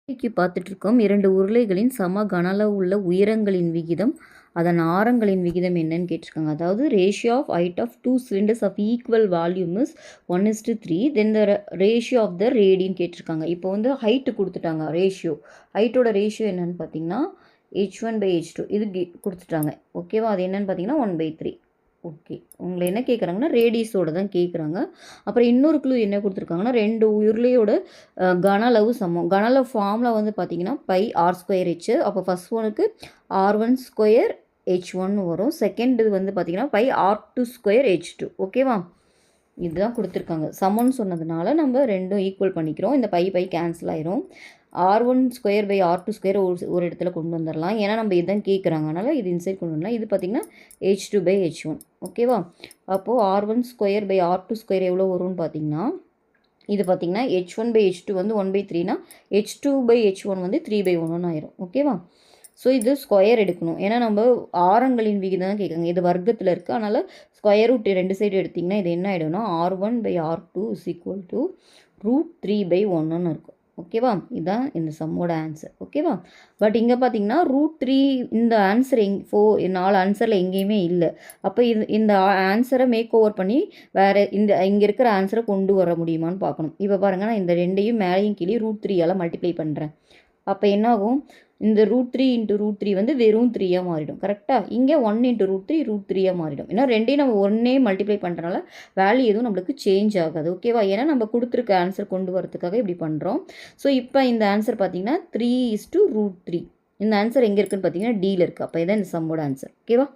இன்னைக்கு பார்த்துட்டு இருக்கோம் 2 உருளைகளின் சம கன அளவு உள்ள உயரங்களின் விகிதம் அதன் ஆரங்களின் விகிதம் என்னன்னு கேட்டிருக்காங்க. அதாவது ratio of height of 2 cylinders of equal volume is 1:3 then the ratio of the ரேடின்னு கேட்டிருக்காங்க. இப்போ வந்து ஹைட்டு கொடுத்துட்டாங்க. ஹைட்டோட ரேஷியோ என்னன்னு பார்த்தீங்கன்னா h1/h2 இது கொடுத்துட்டாங்க. ஓகேவா? அது என்னன்னு பார்த்தீங்கன்னா 1/3. ஓகே, உங்களை என்ன கேட்குறாங்கன்னா ரேடியஸோட தான் கேட்குறாங்க. அப்புறம் இன்னொரு க்ளூ என்ன கொடுத்துருக்காங்கன்னா 2 உருளையோட கன அளவு சமம். கன அளவு ஃபார்முலா வந்து பார்த்தீங்கன்னா πr²h. அப்போ ஃபஸ்ட் ஒனுக்கு r1² வரும். செகண்ட் இது வந்து பார்த்தீங்கன்னா πr2²h2. ஓகேவா? இதுதான் கொடுத்துருக்காங்க. சமம்னு சொன்னதுனால நம்ம ரெண்டும் ஈக்குவல் பண்ணிக்கிறோம். இந்த பை கேன்சல் ஆயிரும். r1²/r2² ஒரு இடத்துல கொண்டு வந்துடலாம். ஏன்னா நம்ம இதுதான் கேட்குறாங்க, அதனால் இது இன்சைட் கொண்டு வரலாம். இது பார்த்திங்கன்னா h2/h1. ஓகேவா? அப்போது r1²/r2² எவ்வளோ வரும்னு பார்த்தீங்கன்னா இது பார்த்திங்கன்னா h1/h2 வந்து 1/3னா h2/h1 வந்து 3/1 ஆயிரும். ஓகேவா? ஸோ இது ஸ்கொயர் எடுக்கணும். ஏன்னா நம்ம ஆரங்களின் விகிதம் தான் கேட்குறாங்க. இது வர்க்கத்தில் இருக்குது, அதனால் ஸ்கொயர் ரூட் 2 சைடு எடுத்திங்கன்னா இது என்ன ஆகிடும்னா r1/r2 = √3/1 இருக்கும். ஓகேவா? இதுதான் இந்த சம்மோட ஆன்சர். ஓகேவா? பட் இங்கே பார்த்தீங்கன்னா √3 இந்த ஆன்சர் 4 ஆன்சரில் எங்கேயுமே இல்லை. அப்போ இந்த ஆன்சரை மேக் ஓவர் பண்ணி வேறு இங்கே இருக்கிற ஆன்சரை கொண்டு வர முடியுமான்னு பார்க்கணும். இப்போ பாருங்கள், நான் இந்த ரெண்டையும் மேலேயும் கீழே √3ஆல் மல்டிப்ளை பண்ணுறேன். அப்போ என்னாகும்? இந்த √3 × √3 வந்து வெறும் 3ஆக மாறிடும். கரெக்டாக? இங்கே 1 × √3 √3ஆக மாறிடும். ஏன்னா ரெண்டையும் நம்ம ஒன்றே மல்டிப்ளை பண்ணுறனால வேல்யூ எதுவும் நம்மளுக்கு சேஞ்ச் ஆகாது. ஓகேவா? ஏன்னா நம்ம கொடுத்துருக்க ஆன்சர் கொண்டு வரதுக்காக இப்படி பண்ணுறோம். ஸோ இப்போ இந்த ஆன்சர் பார்த்தீங்கன்னா 3:√3. இந்த ஆன்சர் எங்கே இருக்குதுன்னு பார்த்தீங்கன்னா டியில் இருக்குது. அப்போ இதான் இந்த சம்மோட ஆன்சர். ஓகேவா?